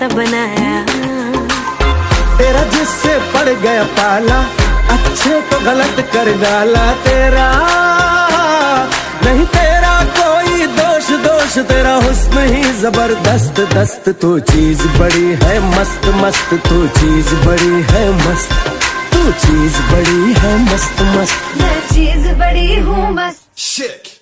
सा बनाया। तेरा जिससे पड़ गया पाला, अच्छे तो गलत कर डाला तेरा। नहीं तेरा कोई दोष, दोष तेरा हुस्न ही जबरदस्त दस्त। तू चीज बड़ी है मस्त मस्त, तू चीज बड़ी है मस्त, तू चीज बड़ी है मस्त मस्त। मैं चीज बड़ी हूँ मस्त। Shit.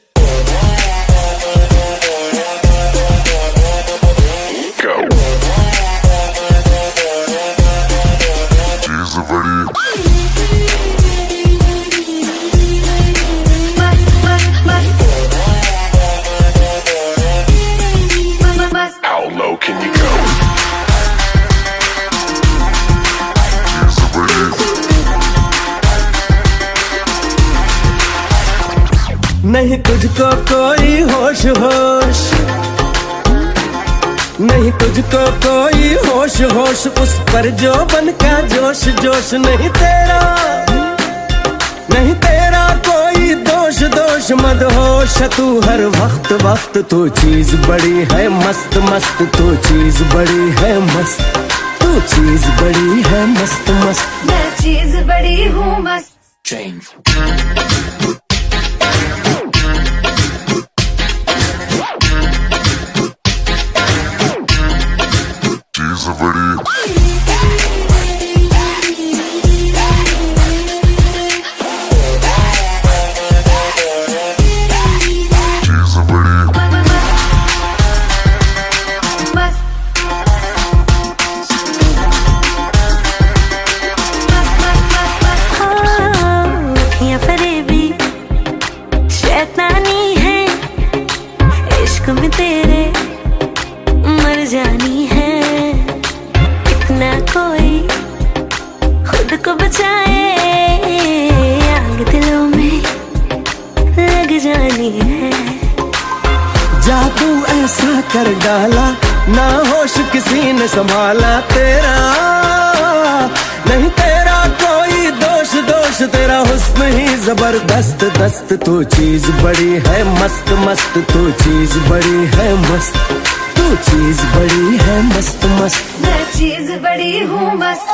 नहीं तुझको कोई होश होश, नहीं तुझको कोई होश होश, उस पर जो बन का जोश जोश। नहीं तेरा, नहीं तेरा कोई दोष दोष, मदहोश तू हर वक्त वक्त। तू चीज बड़ी है मस्त मस्त, तू चीज बड़ी है मस्त, तू चीज बड़ी है मस्त मस्त। मैं चीज बड़ी हूँ मस्त। में तेरे मर जानी है, इतना कोई खुद को बचाए, आग दिलों में लग जानी है। जादू ऐसा कर डाला, ना होश किसी ने संभाला तेरा। नहीं तेरा कोई दोष दोष, तेरा हुस्न ही जबरदस्त दस्त। तू चीज बड़ी है मस्त मस्त, तू चीज बड़ी है मस्त, तू चीज बड़ी है मस्त मस्त। मैं चीज बड़ी हूँ मस्त।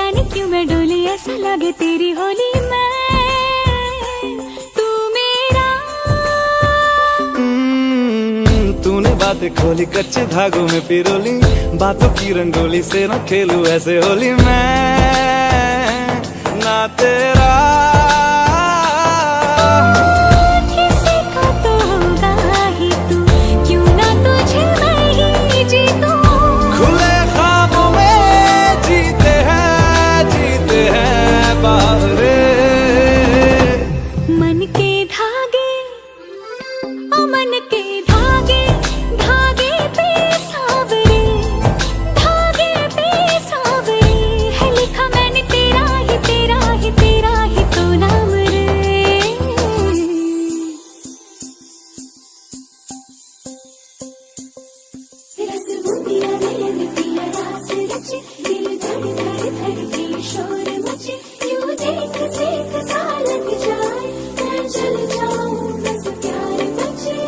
जाने क्यों मैं डोली, ऐसा लगे तेरी होली में तू मेरा। तूने बातें खोली कच्चे धागों में पिरोली, बातों की रंगोली से न खेलूं ऐसे होली मैं ना तेरा। किसी को तो होगा ही तू, क्यों ना तुझे मैं ही जीतूं। खुले ख्वाबों में जीते हैं बाहरे। मन के धागे, ओ मन के धागे, धागे पे सावरे, धागे पे सावरे है लिखा मैंने तेरा ही तेरा ही तेरा ही तो नाम रे। रस बूंदिया नयन पिया रास रचे, दिल धड़ धड़ धड़के शोर मचे, यूं देख सेक सा लग जाए, मैं चल जाऊं बस प्यार बचे।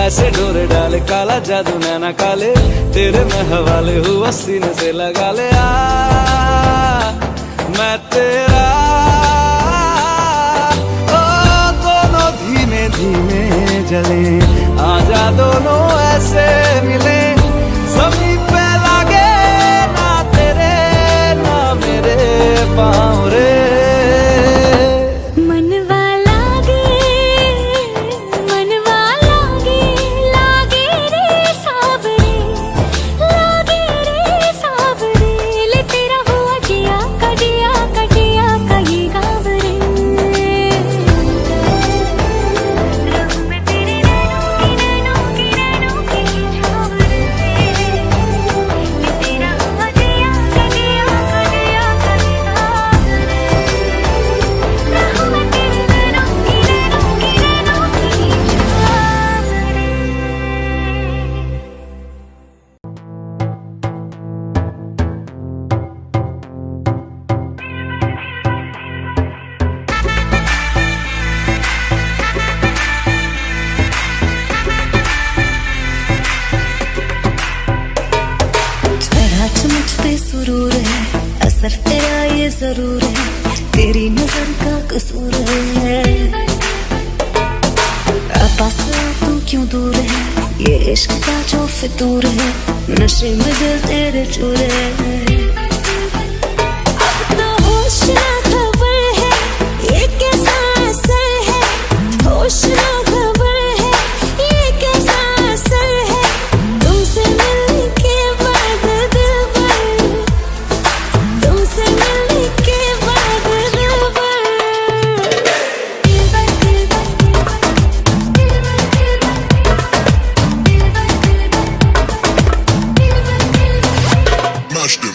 ऐसे डोरे डाले काला जादू नैना काले, तेरे में हवाले हुआ सीने से लगा ले आ मैं तेरा। ओ दोनों धीमे धीमे जले, आजा दोनों ऐसे मिले, जमीन पे लागे ना तेरे ना मेरे पाँव रे। मनवा लागे, मनवा लागे, लागे रे सावरे, लागे रे सावरे, ले तेरा हुआ जिया का जिया का जिया का ये गाँव रे। रहूं मैं तेरे नैनों की छाँव रे, ले तेरा हुआ जिया का जिया का जिया का ये गाँव रे। रहूं मैं तेरे नैनों की छाँव रे। जरा मुझ पे सुरूर है, असर तेरा ये जरूर है, तेरी नजर का कसूर है। पास तू क्यों दूर है, ये इश्क का जो फितूर है, नशे में दिल तेरे चूर है। अब तो होश ना खबर है, ये कैसा असर है, होश ना खबर है, ये कैसा असर है, तुमसे मिलने के बाद दिल भर, तुमसे मिलने के बाद दिल भर, दिल भर दिल भर दिल भर दिल भर दिल भर दिल भर दिल भर दिल भर दिल भर। Smashed him.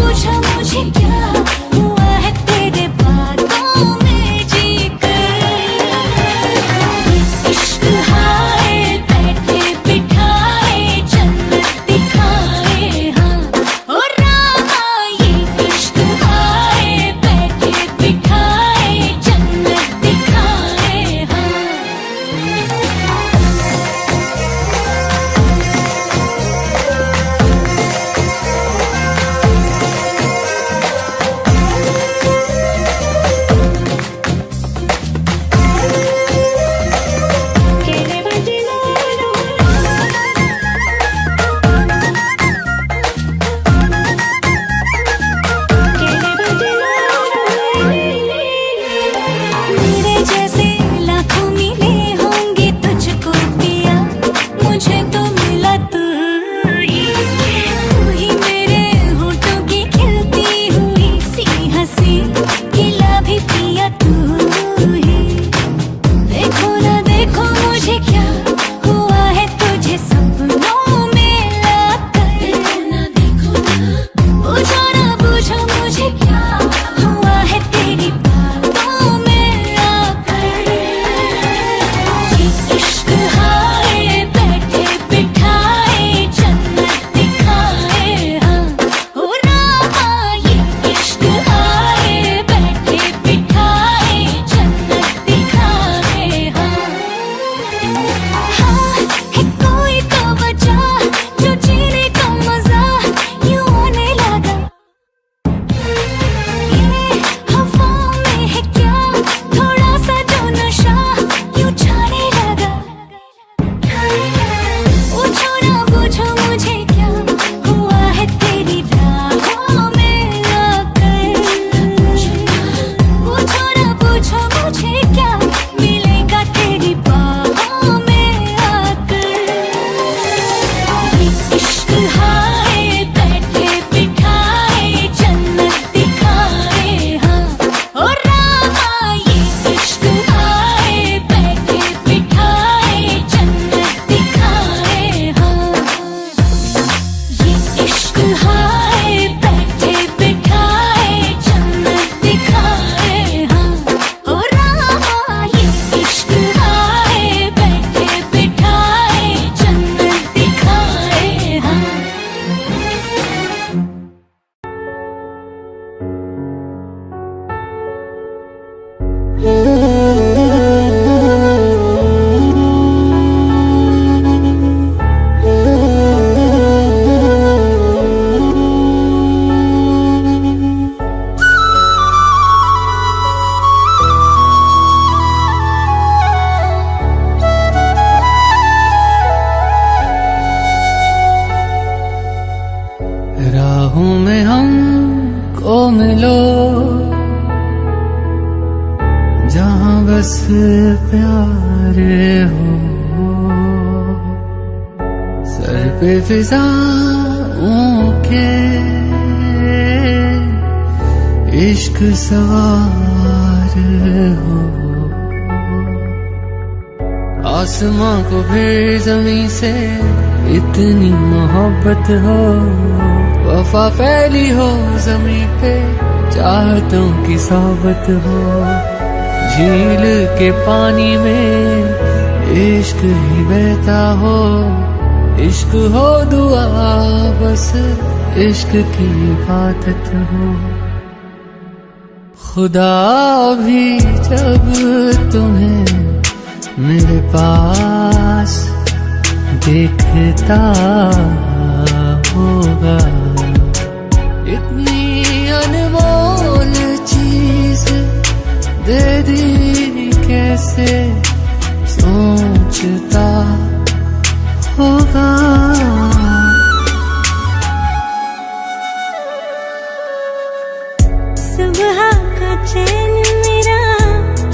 पूछा मुझे क्या हुआ है तेरे बातों में जी कर। इश्क हाय बैठे बिठाए जन्नत दिखाए हाँ ओ रामा ये इश्क हाय बैठे बिठाए जन्नत दिखाए हाँ। मेरे जैसे लाखों मिले होंगे तुझको पिया मुझे तो मिला तू ही मेरे होठों की खिलती हुई सी हंसी खिला भी पिया तू ही। देखो ना देखो मुझे क्या हुआ है तुझे सपनों में लाकर। देखो ना पूछो ना पूछो मुझे क्या हुआ है तेरी बातों में आकर। ये इश्क हाय बैठे बिठाए जन्नत दिखाए हाँ ओ रामा ये इश्क हाय बैठे बिठाए जन्नत दिखाए हाँ। हाँ है कोई तो वजह जो जीने का मजा यूं आने लगा। ये हवाओं में है क्या थोड़ा सा जो नशा यूं छाने लगा। पूछो ना पूछो मुझे क्या हुआ है तेरी राहों में आकर। पूछो ना पूछो मुझे क्या मिलेगा तेरी बाहों में आकर। ये इश्क हाय बैठे बिठाए जन्नत दिखाए हाँ ओ रामा ये इश्क हाय बैठे बिठाए जन्नत दिखाए हाँ। ये इश्क हाय बैठे बिठाए जन्नत दिखाए हाँ ओ रामा ये इश्क हाय बैठे बिठाए जन्नत दिखाए हाँ। राहों में हमको मिलो जहाँ बस प्यार हो। सर पे फिजाओं के इश्क सवार हो। आसमां को फिर जमीन से इतनी मोहब्बत हो। वफा फैली हो जमीन पे चाहतों की सोबत हो। झील के पानी में इश्क ही बहता हो। इश्क हो दुआ बस इश्क की इबादत हो। खुदा भी जब तुम्हें मेरे पास देखता होगा। इतनी अनमोल चीज दे दी कैसे सोचता होगा। सुबह का चैन मेरा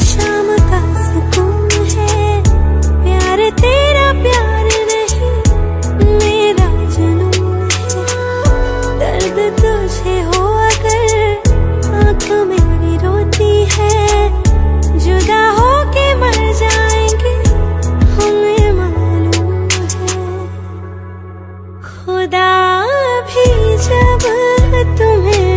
शाम का सुकून है। प्यार तेरा प्यार नहीं मेरा जुनून है। दर्द तुझे हो अगर आँख मेरी रोती है। जुदा हो के मर जाएंगे हमें मालूम है। खुदा भी जब तुम्हें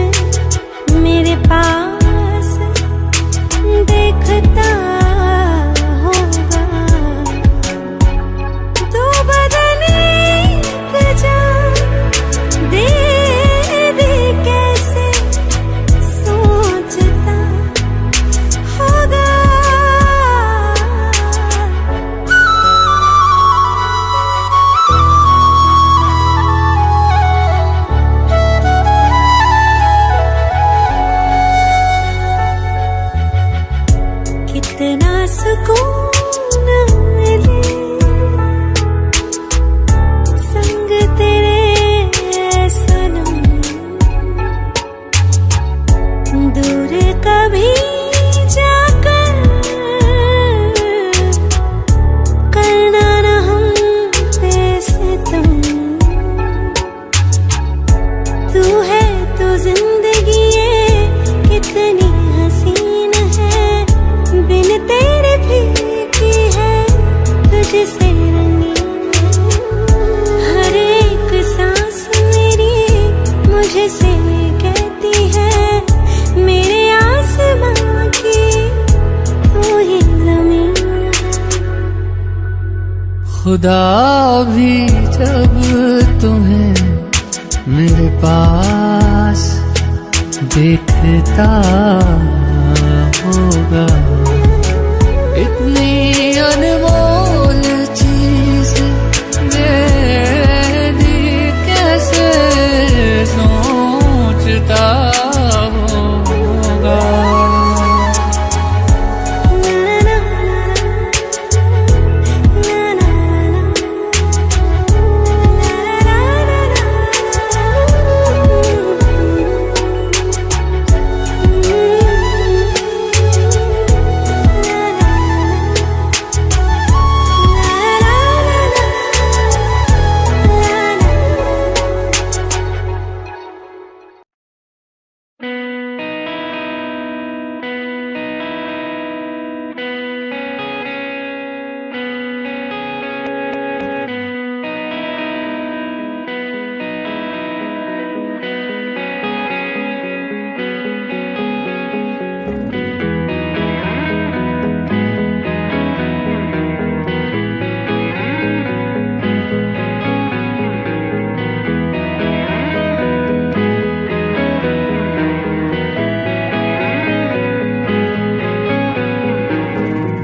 से कहती है मेरे आसमां की तू ही ज़मीन है। खुदा भी जब तुम्हें मेरे पास देखता होगा, इतनी अनमोल चीज मेरी कैसे सोचता होगा।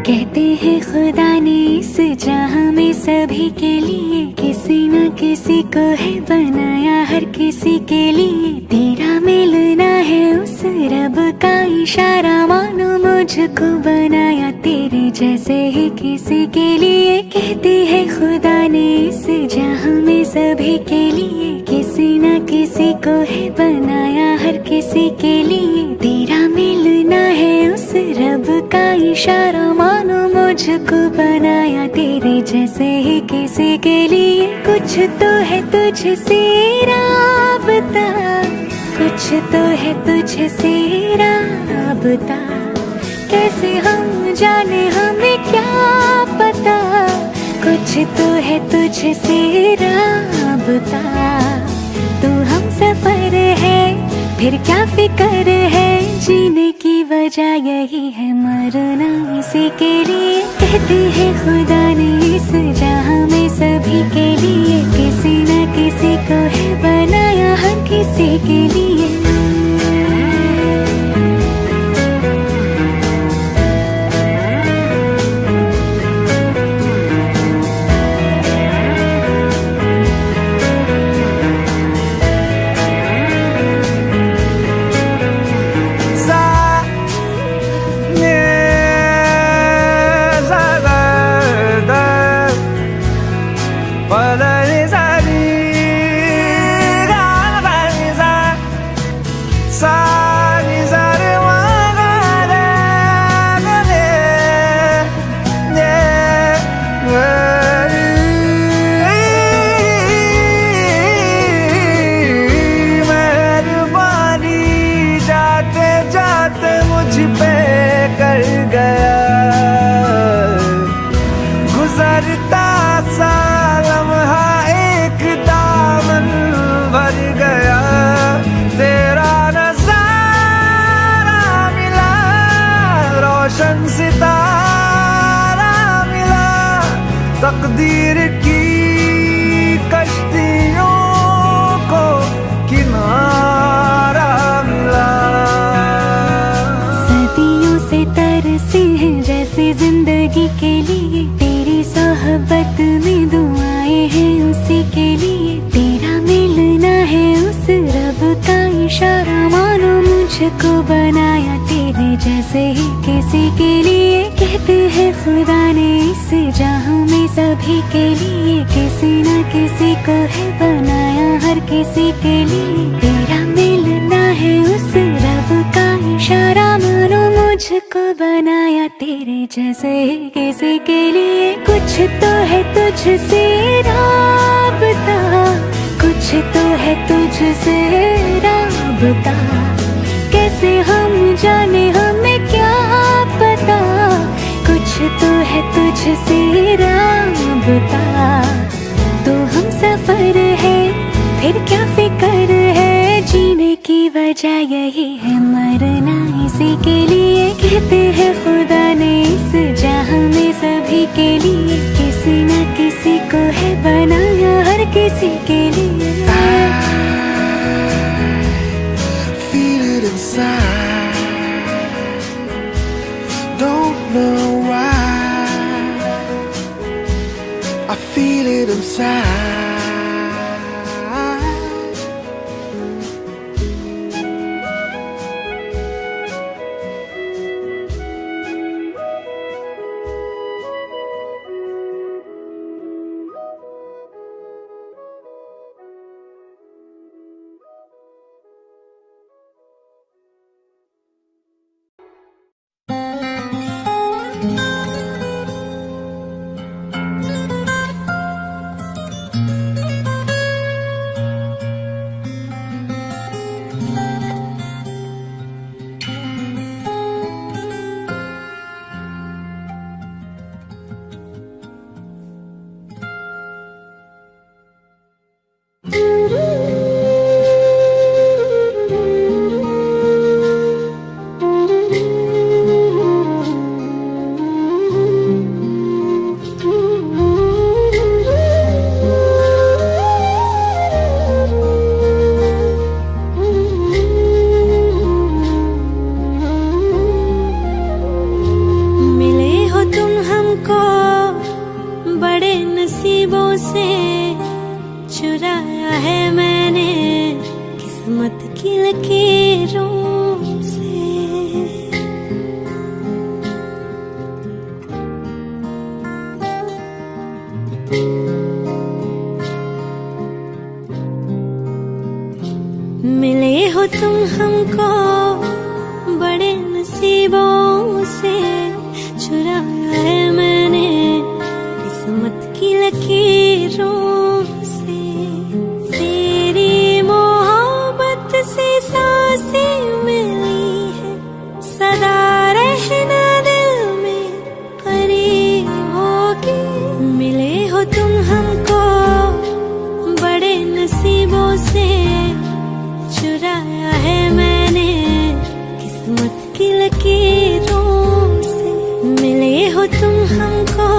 कहते हैं खुदा ने इस जहां में सभी के लिए किसी न किसी को है बनाया, हर किसी के लिए तेरा मिलना है उस रब का इशारा, मानो मुझको बनाया तेरे जैसे ही किसी के लिए। कहते हैं खुदा ने इस जहां में सभी के लिए किसी न किसी को है बनाया, हर किसी के लिए तेरा मिलना है उस रब का इशारा, मानो मुझको बनाया तेरे जैसे ही किसी के लिए। कुछ तो है तुझसे राबता, कुछ तो है तुझसे राबता, कैसे हम जाने हमें क्या पता। कुछ तो है तुझसे राबता, तू हम सफर है फिर क्या फिक्र है, जीने की वजह यही है मरना इसी के लिए। कहते हैं खुदा ने इस जहां में सभी के लिए किसी न किसी को है बनाया, हर किसी के लिए। गुजरता सा लम्हा एक दामन भर गया, तेरा नजारा मिला, रोशन सितारा मिला, तकदीर की कश्तियों को किनारा मिला। सदियों से तरसे हैं जैसे जिंदगी के लिए, तेरी सोहबत में दुआएं हैं उसी के लिए, तेरा मिलना है उस रब का इशारा, मानो मुझको बनाया तेरे जैसे ही किसी के लिए। कहते हैं खुदा ने इस जहां में सभी के लिए किसी न किसी को है बनाया, हर किसी के लिए तेरा मिलना है उस रब का इशारा, मानो मुझको बनाया तेरे जैसे ही किसी के लिए। कुछ तो है तुझसे राबता, कुछ तो है तुझसे राबता, कैसे हम जाने हमें क्या पता। कुछ तो है तुझसे राबता, तो हम सफर है फिर क्या फिक्र है, जीने की वजह यही है, मरना इसी के लिए। कहते हैं खुदा ने इस जहां में सभी के लिए किसी न किसी को है बनाया, हर किसी के लिए। Feel it inside, don't know why. I feel it inside. चुराया है मैंने किस्मत की लकीरों से। मिले हो तुम हमको बड़े नसीबों से, चुराया है मैंने किस्मत की लकीरों से। तेरी मोहब्बत से सांसें मिली है, सदा रहना दिल में करीब होगी। मिले हो तुम हमको बड़े नसीबों से, चुराया है मैंने किस्मत की लकीरों से। मिले हो तुम हमको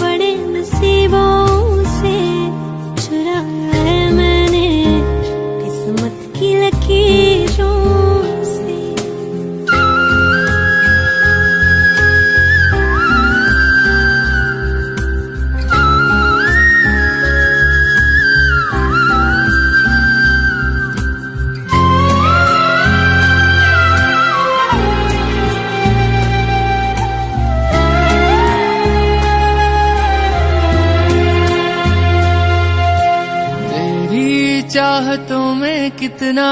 बड़े नसीबों से, चुराया है मैंने किस्मत की लकीरों से। चाहतों में कितना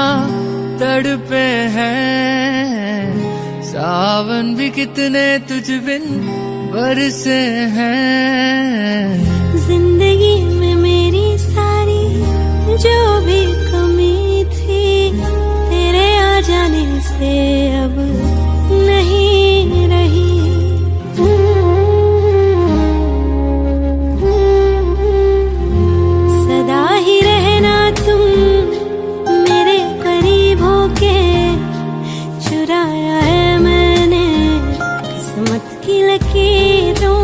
तड़पे हैं, सावन भी कितने तुझ बिन बरसे हैं। जिंदगी में मेरी सारी जो भी कमी थी, तेरे आ जाने से अब नहीं रही। सदा ही रहना तुम मेरे करीब होके, चुराया है मैंने किस्मत की लकीरों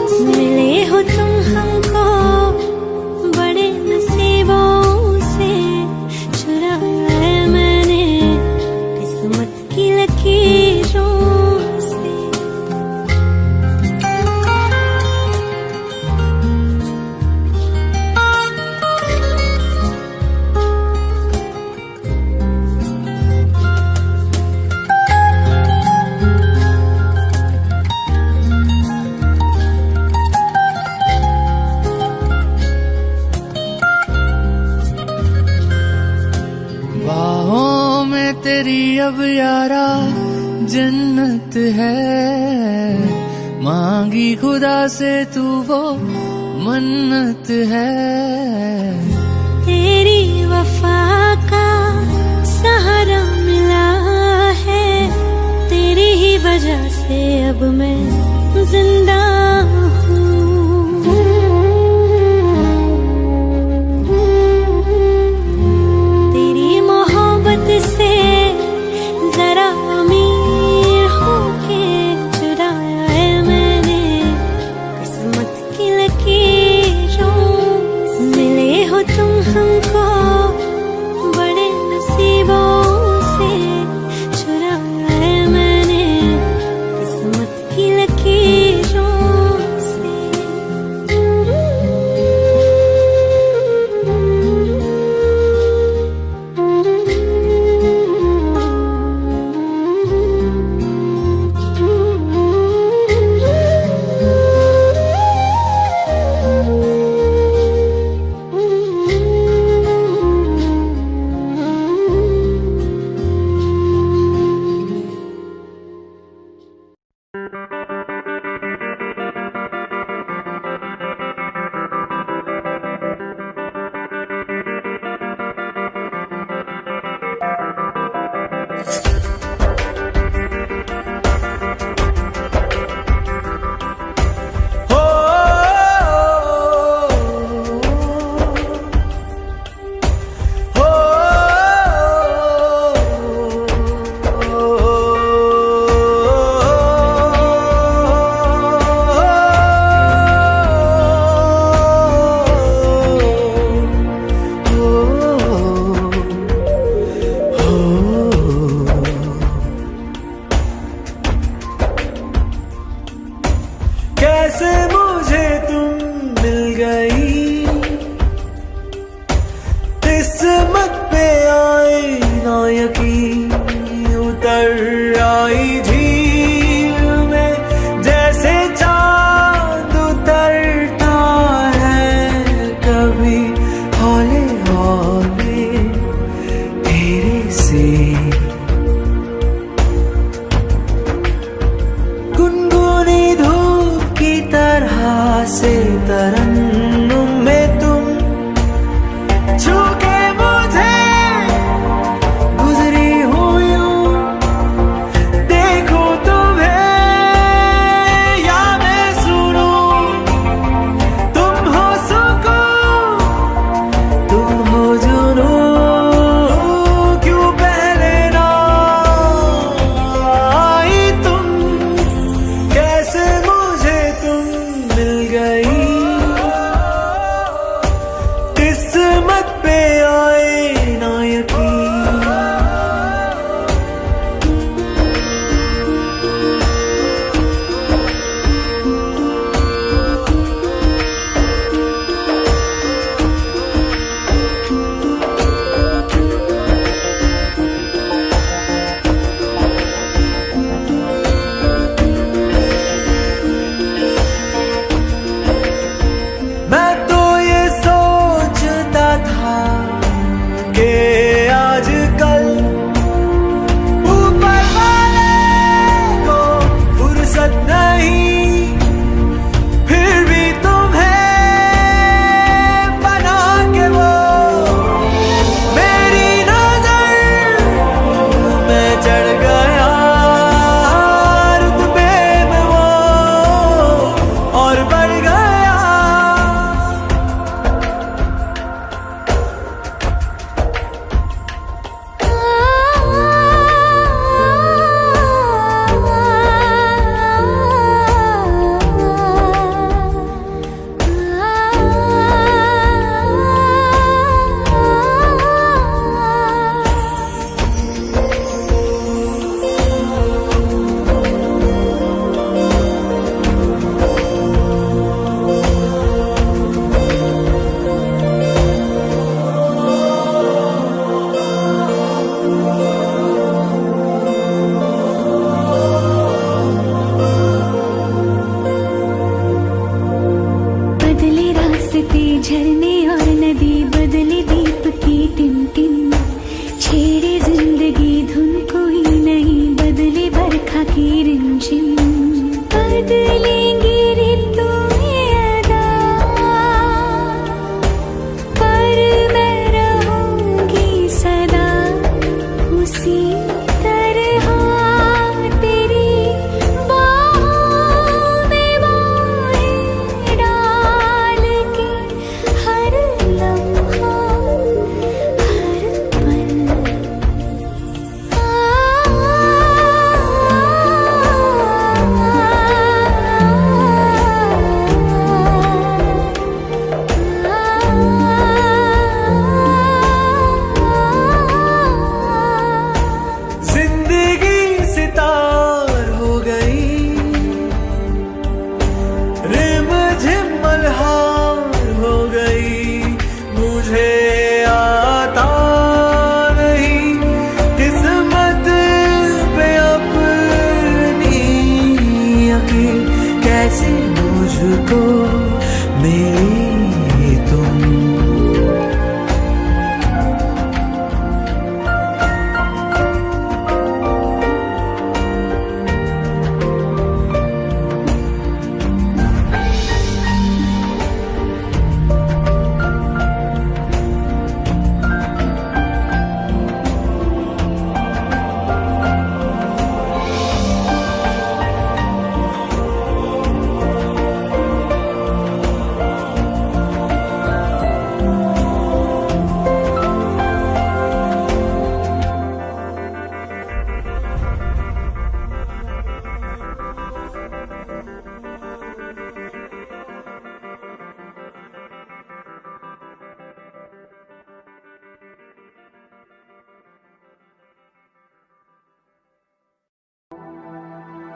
से। मिले हो तुम हमको बड़े नसीबों से, चुराया है मैंने किस्मत की लकीरों से। बाहों में तेरी अब यारा जन्नत है, मांगी खुदा से तू वो मन्नत है। तेरी वफा का सहारा मिला है, तेरी ही वजह से अब मैं जिंदा हूँ। वर्षा की रिमझिम बदलेंगी ऋतुएं अदा, पर मैं रहूंगी सदा उसी तरह तेरी बाहों में बाहें डाल के, हर लम्हा हर पल। जिंदगी सितार हो गई, रिमझिम मल्हार हो गई, मुझे आता नहीं किस्मत पे अपनी यकीन, कैसे मुझको मिली तुम।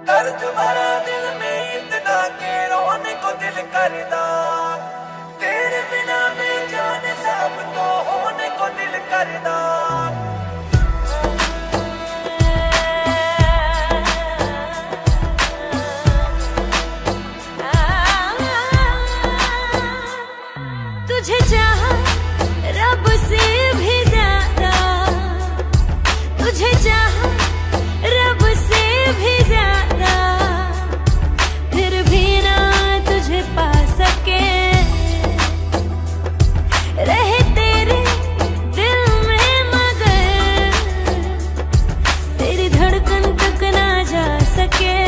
दर्द भरा दिल में इतना के रोने को दिल करदा, तेरे बिना बेजान सब तो होने को दिल करदा। तुझे चाहा रब से भी ज्यादा, तुझे चाहा रब से भी ज्यादा, फिर भी ना तुझे पा सके, रहे तेरे दिल में मगर तेरी धड़कन तक ना जा सके,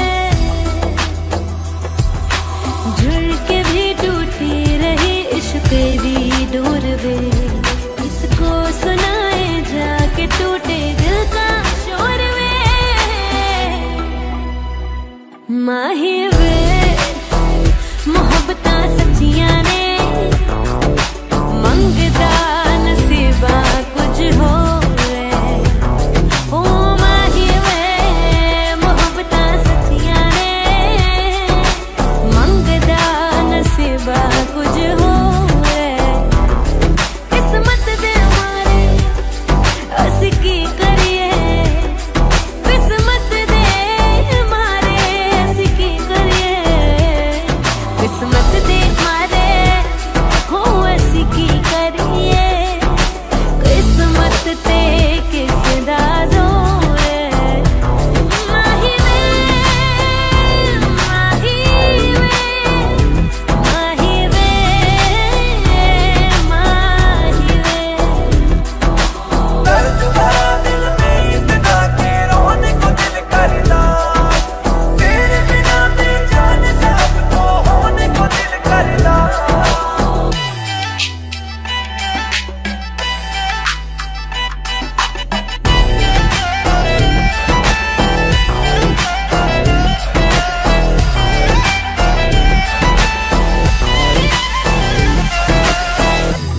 जुड़ के भी टूटी रही इश्क दी डोर वे, इसको सुनाए जाके टूटे दिल का शोर वे, माही वे मोहब्बतां सच्चियां ने, मंगदा नसीबा कुछ हो वे, ओ माही वे मोहब्बतां सच्चियां ने, मंगदा नसीबा कुछ हो वे, किस्मत दे मारे असी की करिए, किस्मत दे मारे असी की करिए, किस्मत दे मारे हो असी की करिए, किस्मत ते किस दा जोर है, माही वे माही वे माही वे माही वे। दर्द भरा दिल में इतना के रोने को दिल करदा, तेरे बिना बेजान सब तो होने को दिल करदा।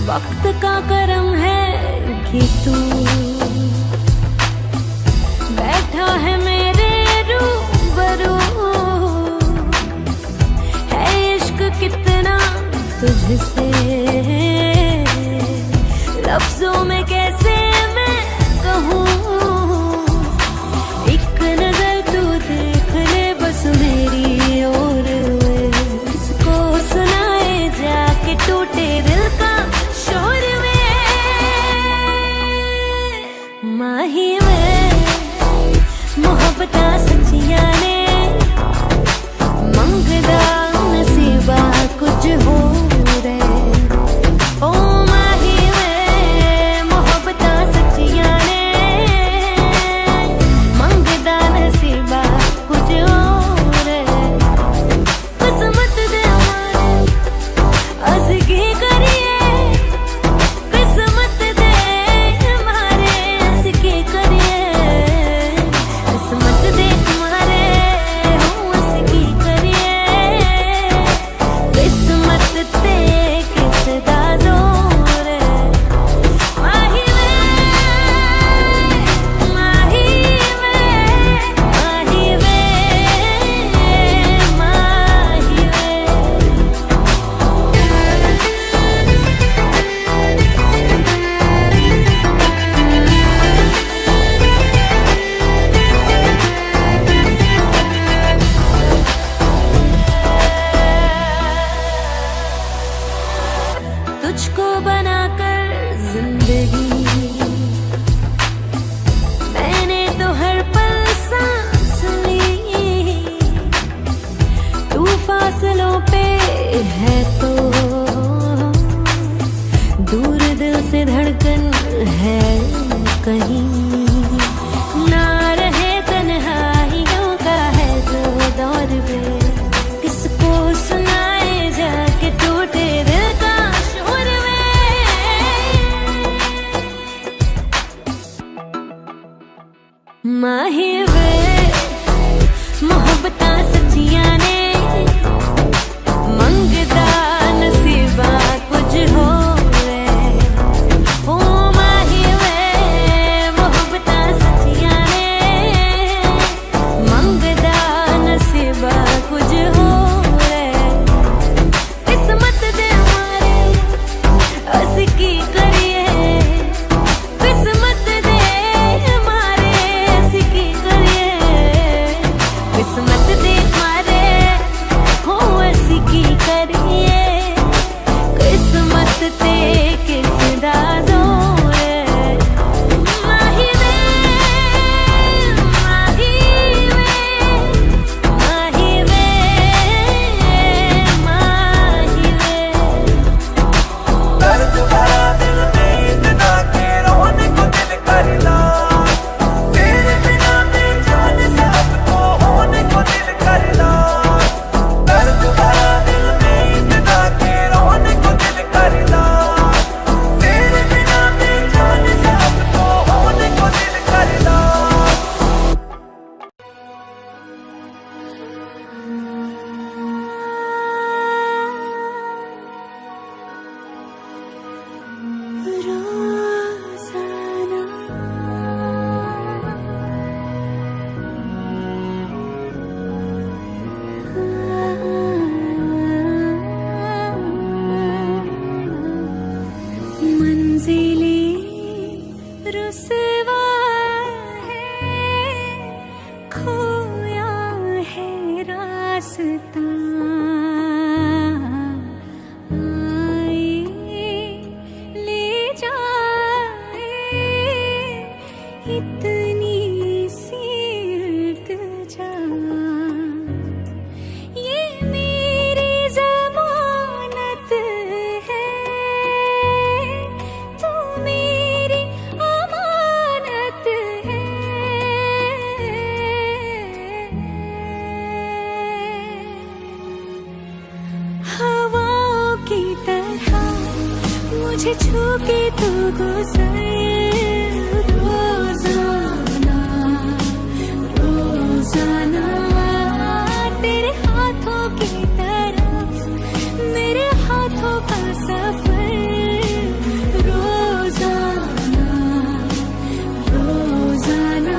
वक्त का करम है कि तू बैठा है मेरे रूबरू, है इश्क कितना तुझसे लफ्जों में कैसे मैं कहूँ, एक नजर तू देख ले बस मेरी ओर, इसको सुनाए जाके टूटे दिल का शोर में, माही वे मोहब्बतां सच्चियां ने मंगदा नसीबा कुछ होर है ओ माही वे मोहब्बतां सच्चियां ने मंगदा नसीबा कुछ होर है किस्मत दे मारे अस की करिए किस्मत दे मारे अस की करिए किस्मत दे मारे हम अस की करिए किस्मत ते किसदा जोर है माही वे माही वे माही वे माही वे तुझको बनाकर जिंदगी मैंने तो हर पल सांस ली तू फासलों पे है तो दूर दिल से धड़कन है कहीं ना रहे तन्हाइयों का है जो दौर वे किसको सुनाए जाके टूटे दिल का शोर वे माही वे मोहब्बतां सच्चियां ने मंगदा नसीबा कुछ होर है ओ माही वे मोहब्बतां सच्चियां ने मंगदा नसीबा कुछ होर है किस्मत दे मारे अस की करिए किस्मत दे मारे अस की करिए किस्मत दे मारे हो अस की करिए किस्मत ते किसदा जोर है माही वे माही वे माही वे माही वे दर्द भरा दिल में इतना के रोने को दिल करना तेरे बिना बेजान सबको होने को दिल करना दर्द भरा दिल में इतना के रोने को दिल करना तेरे बिना बेजान सबको होने को दिल करना रोज़ाना मंजिलें रुसवा है खोया है रास्ता आए ले जाए इतनी सी इल्तिजा ये मेरी ज़मानत है तू मेरी अमानत है हवाओं की तरह मुझे छू के तू गुजर रोज़ाना रोज़ाना तेरे हाथों की तरफ मेरे हाथों का सफर रोज़ाना रोज़ाना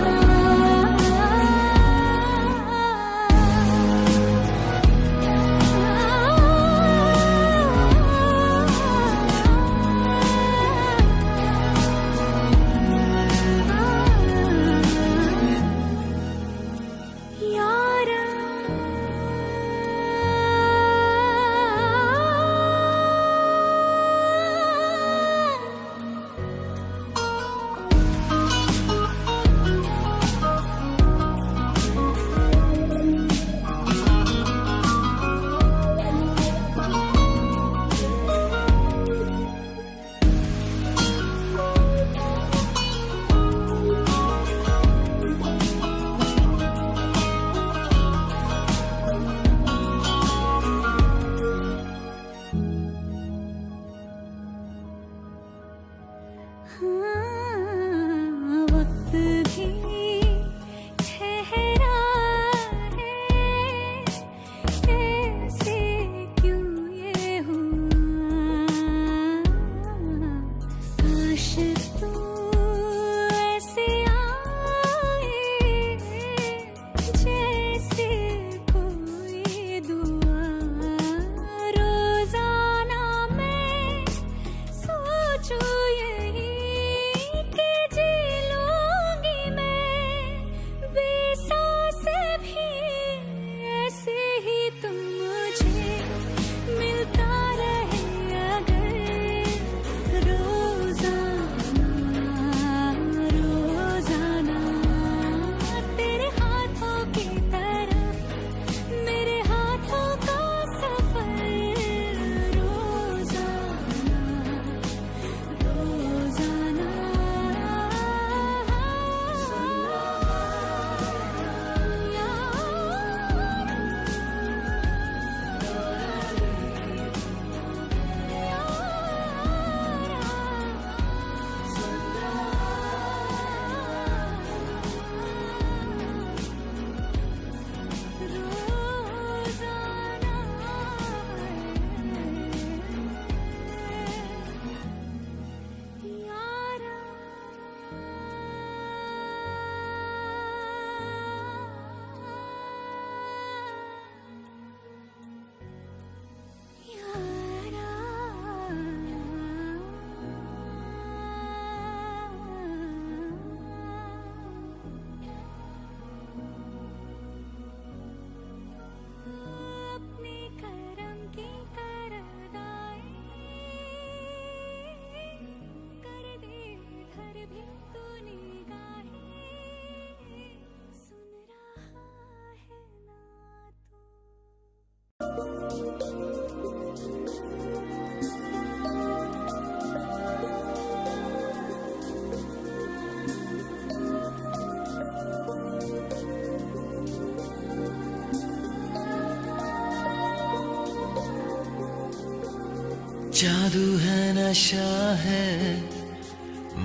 जादू है नशा है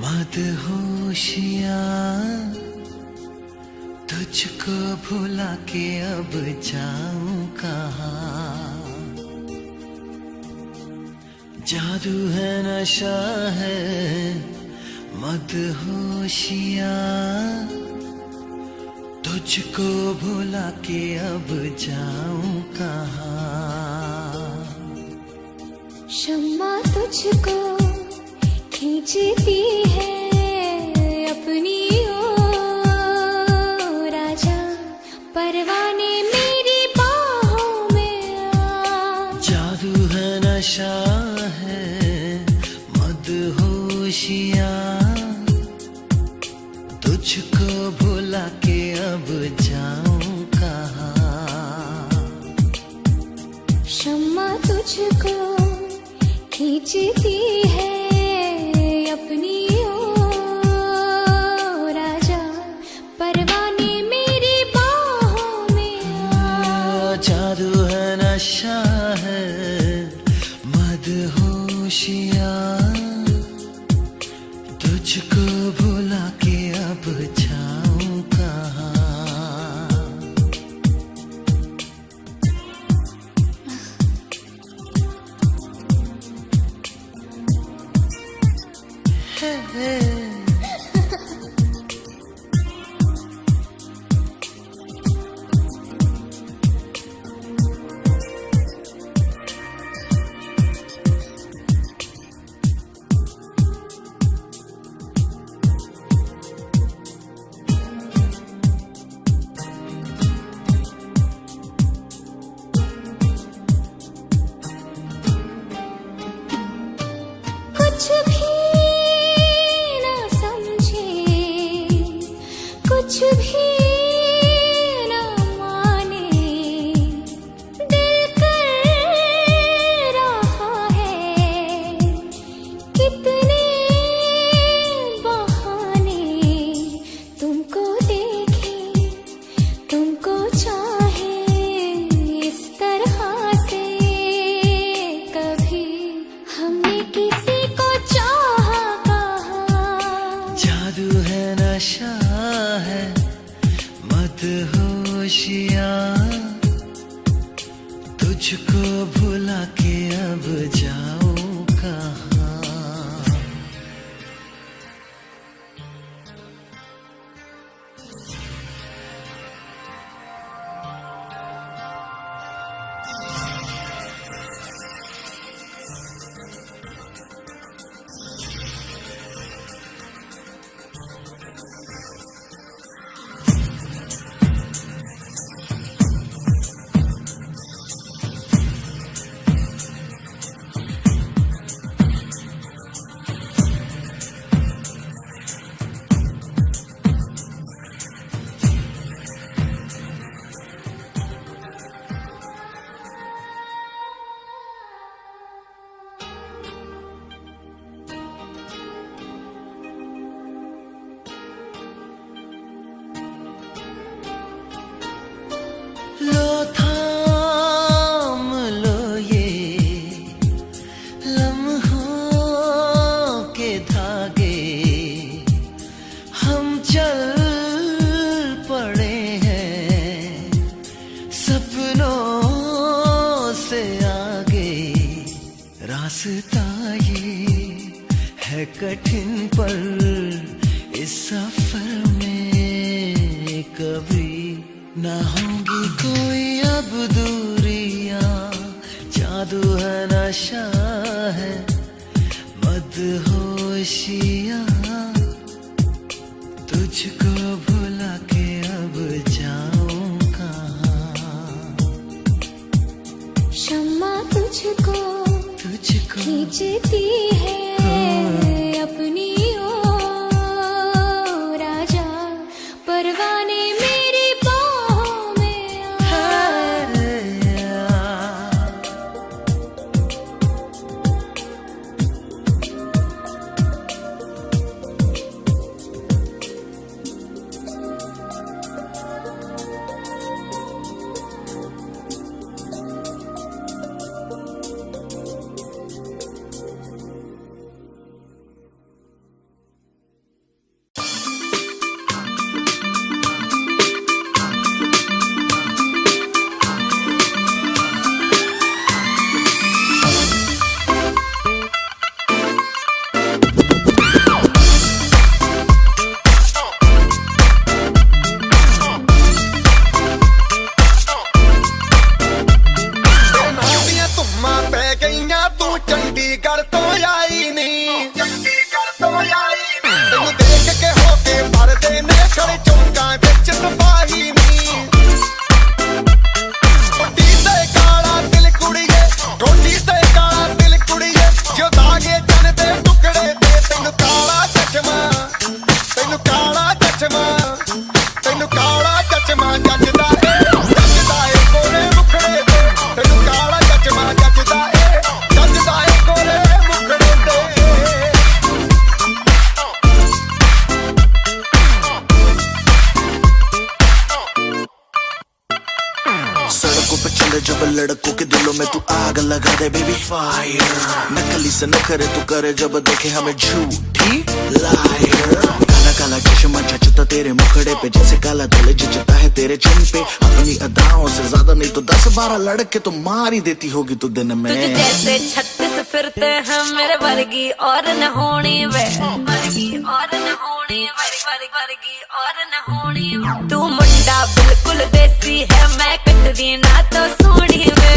मदहोशियाँ, तुझको भुला के अब जाऊं कहाँ। जादू है नशा है मदहोशियाँ, तुझको भुला के अब जाऊं कहाँ। शम्मा तुझको खींचती है अपनी ओर, राजा परवाने मेरी बाहों में आ। जादू है नशा है मदहोशियाँ, तुझको भुला के अब जाऊं कहाँ। शम्मा तुझको खींचती है अपनी ओर, राजा परवाने मेरी बाहों में आ। जादू है नशा है मदहोशियाँ, तुझको भुला के अब जाऊं कहाँ। कुछ भी ना समझे, कुछ भी ना माने, दिल कर रहा है कितने बहाने। तुमको देखे तुमको चाहे इस तरह से, कभी हमने किसी को चाहा कहा। जादू है नशा है मदहोशियाँ, तुझको भुला के अब जाऊं कहाँ। लो थाम लो ये लम्हों के धागे, हम चल पड़े हैं सपनों से आगे। रास्ता ये है कठिन पर इस सफर में कभी ना होंगी कोई अब दूरियां। जादू है नशा है मदहोशियाँ, तुझको भुला के अब जाऊं कहाँ। शम्मा तुझको खींचती है अपनी ओर, राजा परवाने मेरी बाहों में आ। जब लड़कों के दिलों में तू आग लगा दे बेबी फायर। नकली से नखरे तू करे जब देखे हमें झूठी लायर। काला काला चश्मा जचता तेरे मुखड़े पे जैसे काला धुले जचता है तेरे चिन पे। अपनी अदाओं से ज्यादा नहीं तो 10-12 लड़के तो मार ही देती होगी तू दिन में। तुझे जैसे 36 फिरते हैं मेरे वर्गी और न होनी वे, वर्गी और न होनी वर्गी और न होनी। तू मुंडा बिल्कुल देसी है मैं कटरी ना तो सोनी वे।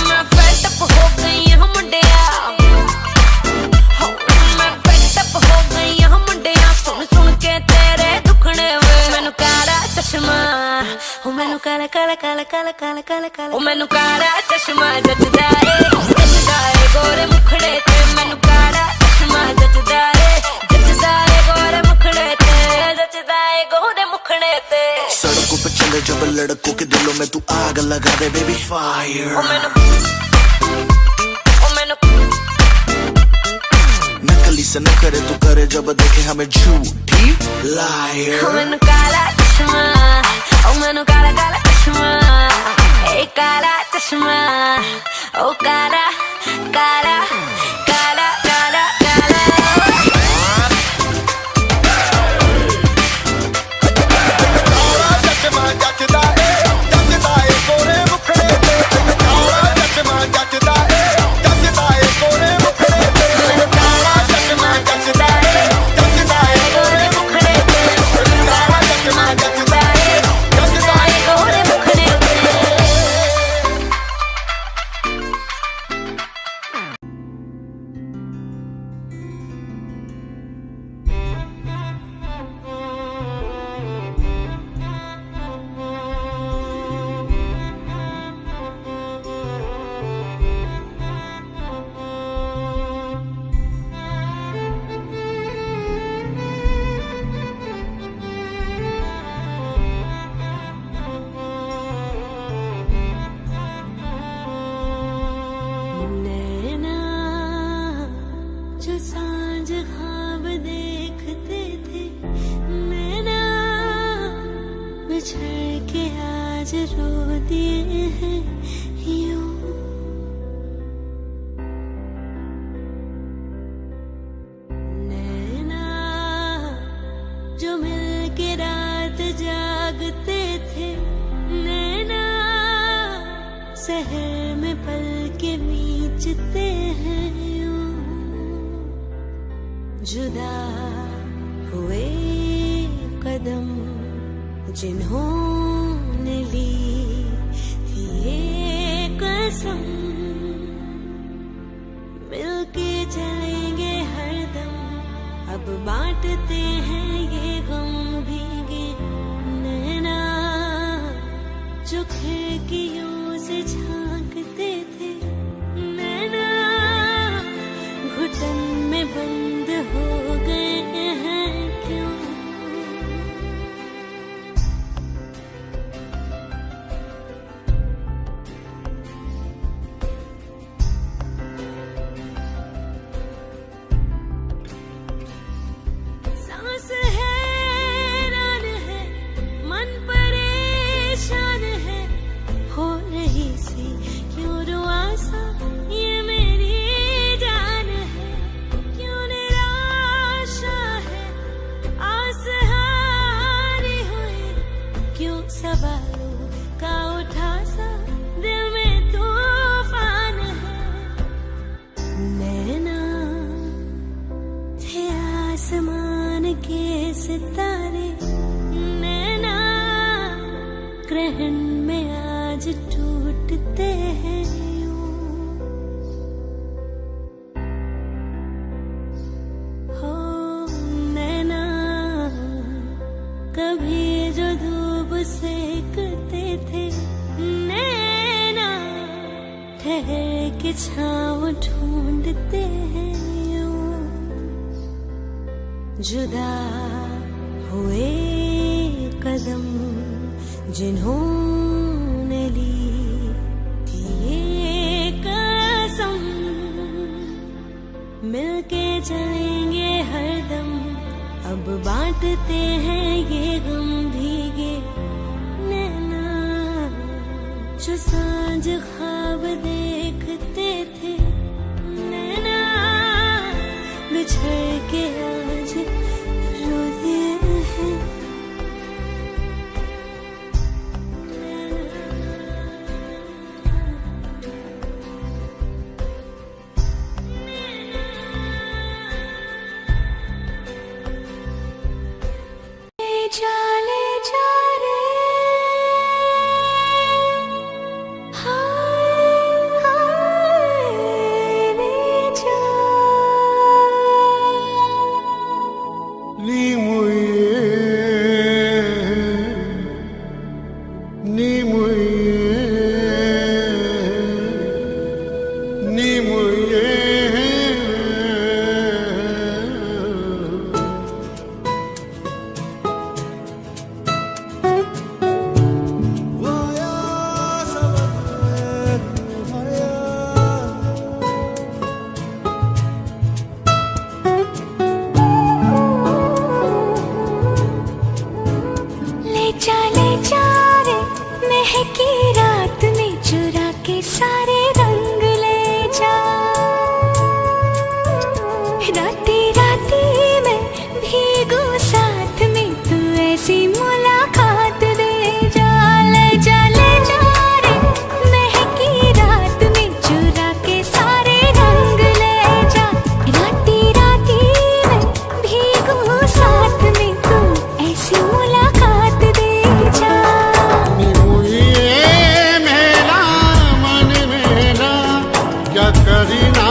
मैं फेड अप हो गई हूँ मुंडिया, मैं फेड अप हो गई हूँ मुंडिया सुन सुन के तेरे दुखने वे। मैनू काला चश्मा ओ मैनू काला काला काला काला काला काला काला ओ मैनू काला चश्मा जचदा है गोरे मुखड़े ते। मैनू काला चश्मा जचदा है गोरे मुखड़े ते, जचदा है गोरे मुखड़े ते। सड़कों पे चले जब लड़कों के दिलों में तू आग लगा दे बेबी फायर। नकली से न करे तू करे जब देखे हमें झूठी लायर। मैनू काला चश्मा ओ मैनू काला काला चश्मा, ए काला चश्मा ओ काला काला काला काला काला। चश्मा जचदा है गोरे मुखड़े पे। चश्मा जचदा है गोरे मुखड़े पे। काला चश्मा जचदा है गोरे मुखड़े पे। काला चश्मा जचदा है गोरे मुखड़े पे। नैना जो सांझ ख्वाब देखते थे, नैना बिछड़ के आज रो दिए हैं यूं। नैना जो मिल के रात जागते थे, नैना शहर में पल के बीचते हैं यूं। जुदा हुए कदम जिन्होंने ली थी ये कसम, मिलके चलेंगे हरदम अब बांटते हैं ये गम भीगे। नैना जो खिड़कियों से झांकते थे, नैना घुटन में बंद हो गए हैं क्यों। सांस हैरान है, मन परेशान है, हो रही सी क्यों रुआसा ये मेरी जान है। क्यों निराशा है, आस हारी हुई, क्यों सवालों का उठा सा दिल में तूफान है। नैना थे आसमान के सितारे, नैना ग्रहण में आज टूटते हैं यूं। हो नैना कभी जो धूप सेकते थे, नैना ठहर के छाँव ढूंढते हैं यूं। जुदा हुए कदम जिन्होंने ली थी ये कसम, मिलके चलेंगे हरदम अब बांटते हैं ये गम भीगे। सांझ ख्वाब देखते थे नैना बिछड़ के आज रो दिए हैं। ले जा रे हाय हाय ले जा Ni muye, ni muye. ले जा रे महकी रात में चुरा के सारे रंग ले जा। राती राती में भीगू साथ में तू ऐसी मुलाकात दे जा। ले जा रे महकी रात में चुरा के सारे रंग ले जा। राती राती में भीगू साथ में तू ऐसी मुलाकात दे जा। मेरा मन मेरा क्या करीना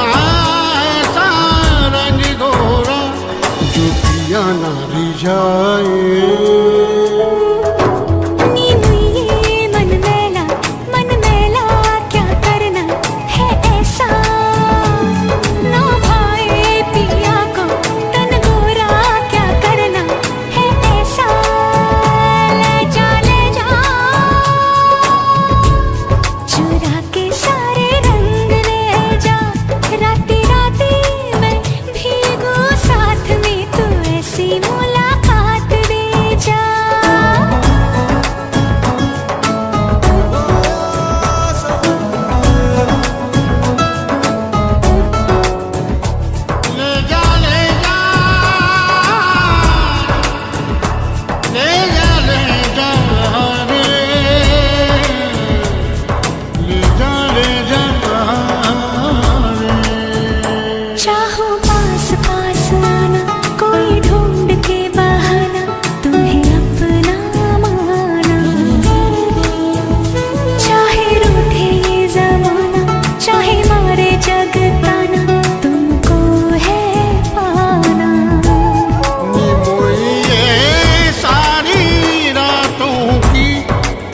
ऐसा रंग घोरा जो पिया ना रिझाए। मन मैला क्या करना है ऐसा ना भाई पिया को तन गोरा क्या करना है ऐसा। ले जा चुरा के सारे रंग ले जा। राती राती में भीगू साथ में तू ऐसी मुलाकात दे जा। ले जा ले जा ले जा ले जा रे ले जा रे। चाहो पास पास आना कोई ढूंढ के बहाना तुम्हें अपना माना। चाहे रूठे ये जमाना चाहे मारे जग ताना तुमको है पाना। ये सारी रातों की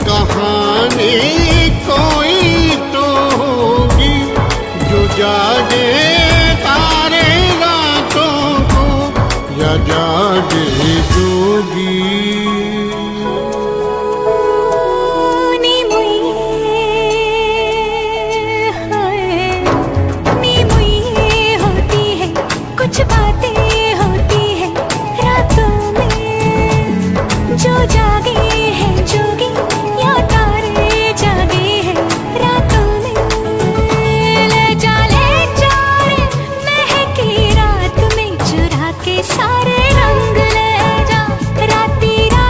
कहानी कोई तो होगी जो जागे तारे रातों को या जागे जोगी। होती है कुछ बातें होती है रातों में जो जागे हैं जोगी या तारे जागे हैं रातों में। ले जा रे महकी रात में चुरा के सारे रंग ले जा। राती राती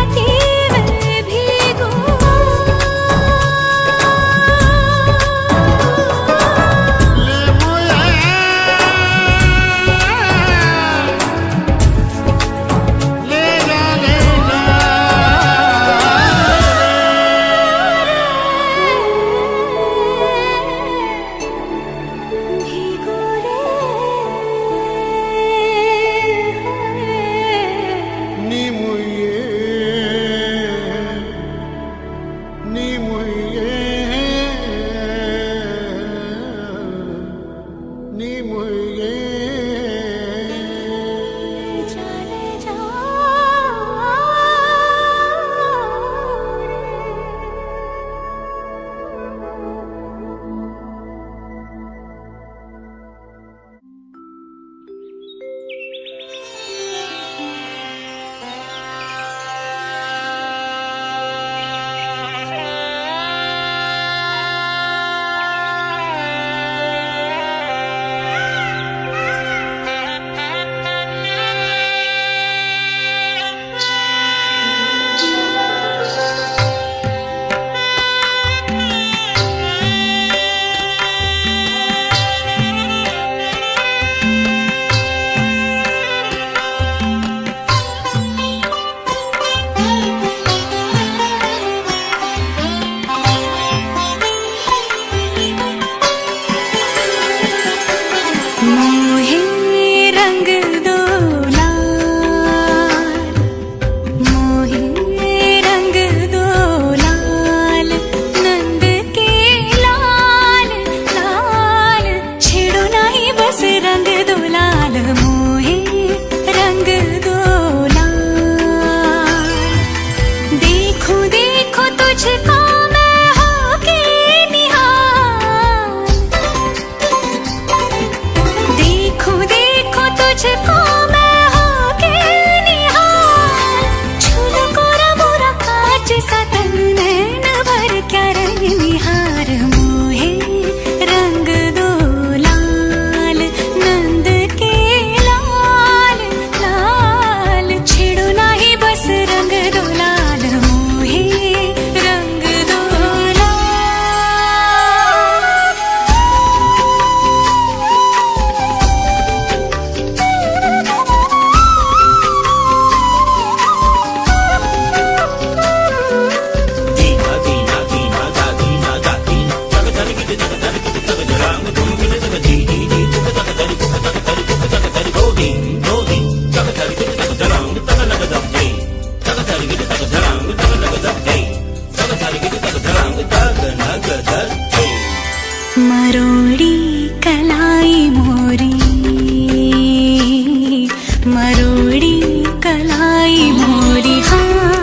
कलाई मोरी हाँ,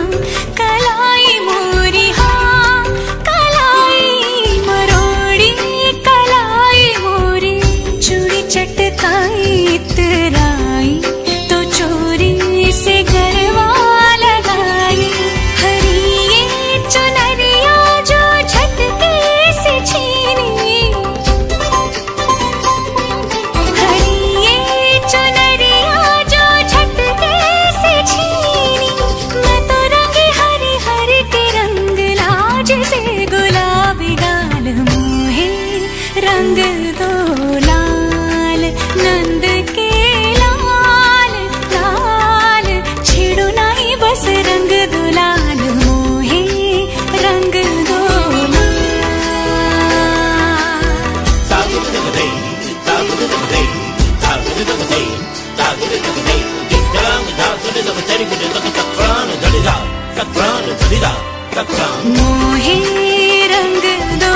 कलाई मोरी हाँ, कलाई मरोड़ी कलाई मोरी, चूड़ी चटकाई इतराई तो चोरी से गरबा लगाई। हरी ये चुनरिया जो झटके से छीनी, हरी ये चुनरिया जो झटके से छीनी, मैं तो रंगी हरी हरी के रंग लाज से गुलाबी गाल मोहे रंग दो लाल नंद के लाल लाल, छेड़ो नहीं बस रंग दो लाल मोहे रंग दो लाल। मोहे रंग दो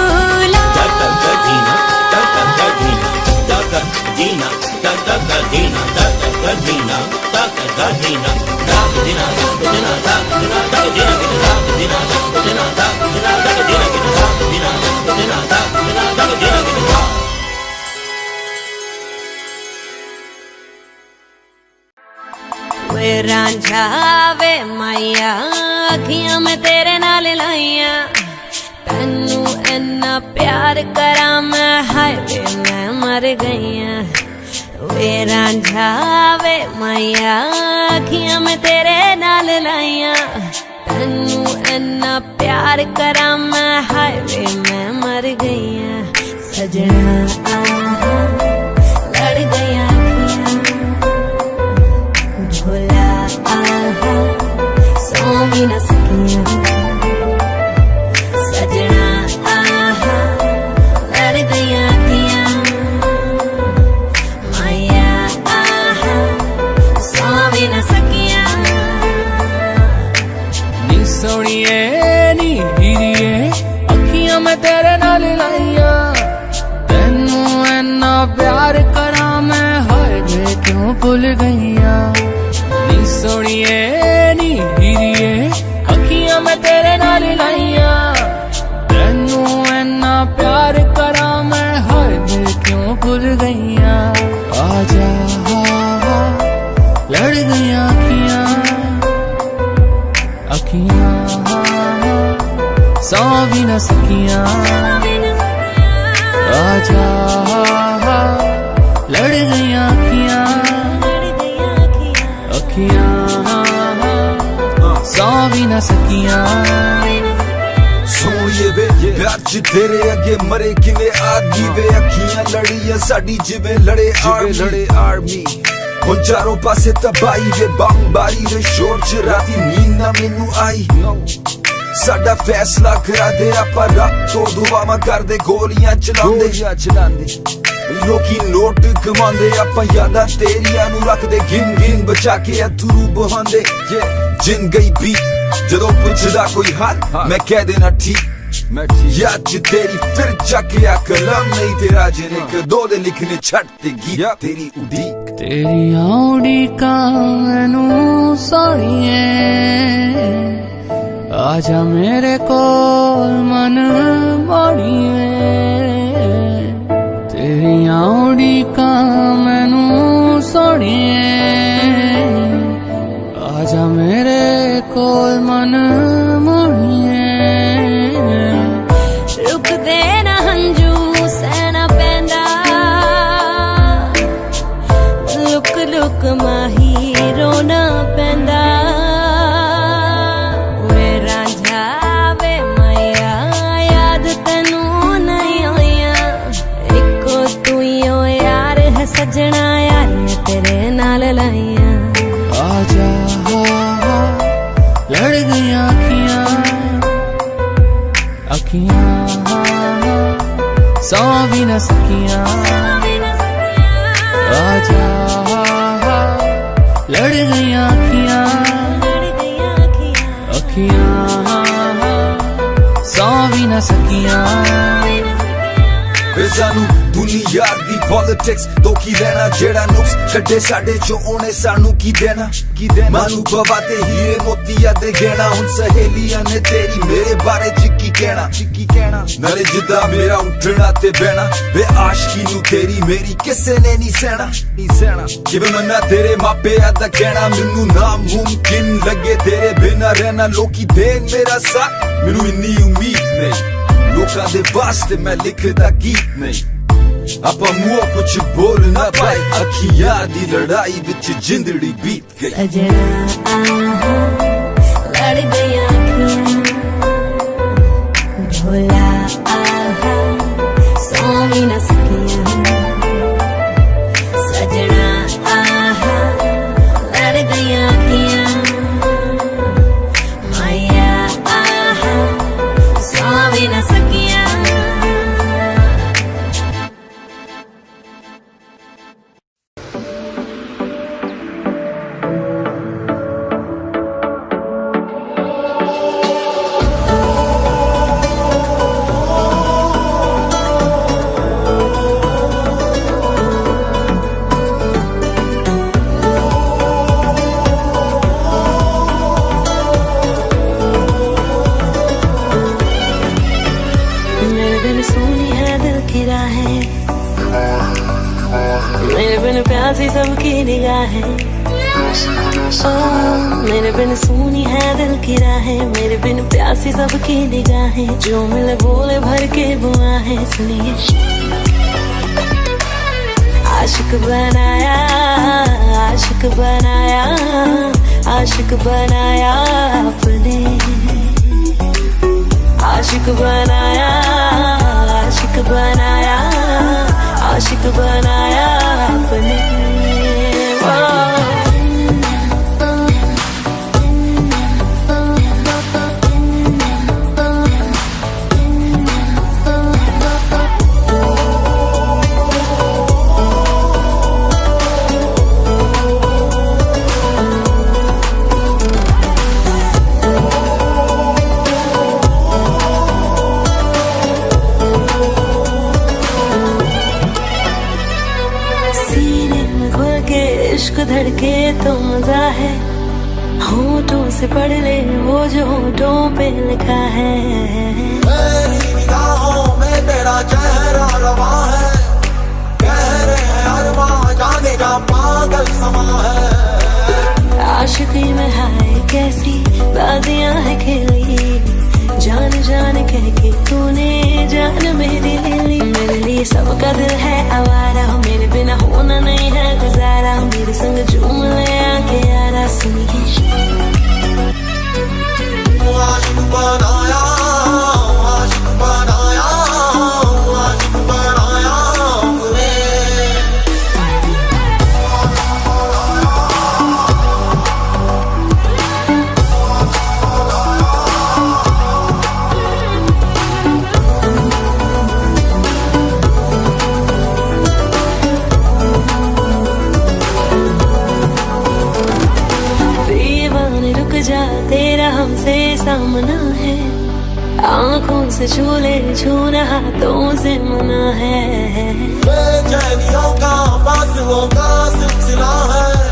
वे रांझा वे माया, अखियां में तेरे नाल लाइया, तैनू इन्ना प्यार करा मैं, हाय वे मैं मर गईया। वे रांझा वे माया, अखियां में तेरे नाल लाइया, तैनू इन्ना प्यार करा मैं, हाय वे मैं मर गईया। सजना आहा लड़ गया भोला आहा सो भी न सकिया। सजना आहा लड़ गया अखियां, माया आहा सो भी न सकिया। नी सोनिए नी हीरिए, अखियां में तेरे नाल लाइया, तैनू इन्ना प्यार करा मैं, हाय वे क्यों भुल गईया। नी सोनिए नी हीरिए, अखियां में तेरे नाल लाइया, तैनू इन्ना प्यार करा मैं, हाय वे क्यों भुल गईया। आजा लड़ गईया अखियां, अखियां सौ भी न सकिया। आजा लड़ गईया अखियां, अखियां सौ भी न सकिया। सोनिए वे प्यार च तेरे अगे मरे किवे आदमी वे, अखियां लड़ियां साडी जिवे लड़े आर्मी। हुण चारों पासे तबाही वे, बमबारी वे शोर च राती नींद ना मैनू आई। साडा फैसला करा दे आपां रब तो दुआवां करदे, गोलियां चलांदे लोकी नोट कमांदे, आपां यादां तेरियां नू रखदे गिन गिन बचा के अथरू बहांदे। जिन गई भी जदों पुछदा कोई हाल, मैं कह देना ठीक याद च तेरी फिर चकिया कलम, नहीं तेरा जिने कदों दे लिखने छट ते गीत तेरी उड़ीक। तेरी उड़ीका मैनू सोनिए, आजा मेरे कोल मन मोड़िए। तेरी उड़ीका मैनू सोनिए, आजा मेरे कोल मन मोड़िए। रुक देना हंजू सहना पैंदा, लुक लुक माही रोना पैंदा। वे रांझा वे माया, याद तैनू नहीं आया, इको तू ही ओ यार है सजना, यारियां तेरे नाल लाइया। आजा लड़ गईया अखियां, अखियां सौ भी न सकिया। आजा लड़ गईया अखियां, अखियां सौ भी न सकिया। वे सानू दुनिया दी पॉलिटिक्स तो की लेना जेड़ा नुक्स कड्डे साडे चो ओने सानू की देना मानू बाबा ते हीरे मोतिया दे गहना हुन सहेलियां ने तेरी मेरे बारे च की कहना नाले जिद्दा मेरा उठना ते बहना वे आशिकी नू तेरी मेरी किसे ने नहीं सहना जिवें मन्ना तेरे मापे दा कहना मैनू नामुमकिन लगे तेरे बिना रहना लोकी देन मेरा साथ मैनू इन्नी उम्मीद नहीं लोकां दे वास्ते मैं लिखदा गीत नहीं आपा मुंह कुछ बोल ना पाए अखियां दी लड़ाई विच जिंदड़ी बीत गई सजना आहा लड़ गई अखियां भोला आहा सो भी न सकियां सजना आहा लड़ गई अखियां माया आहा सो भी न सकियां सबकी निगाहें मेरे बिन सुनी है दिल की राहें मेरे बिन प्यासी सबकी निगाहें जो मिले बोले भर के बुआहें सुनिए आशिक बनाया आशिक बनाया आशिक बनाया अपने आशिक बनाया आशिक बनाया आशिक बनाया अपने धड़के तो मजा है होठों से पढ़ ले वो जो होठों पे लिखा है मेरी निगाहों में तेरा चेहरा रवा है कह रहे हैं अरमां जाने का पागल समा है आशिकी में हाय कैसी बाजियां है खेली जान जान कह के तूने जान मेरी ले ली मेरे लिए सबका दिल है आवारा मेरे बिना होना नहीं है गुजारा मेरे संग झूम ले आके यारा सुनिए आशिक बनाया आशिक बनाया आशिक बनाया अपने जा तेरा हमसे सामना है आंखों से छूले छूना हाथों से मना है बेचैनियों का फासलों का सिलसिला है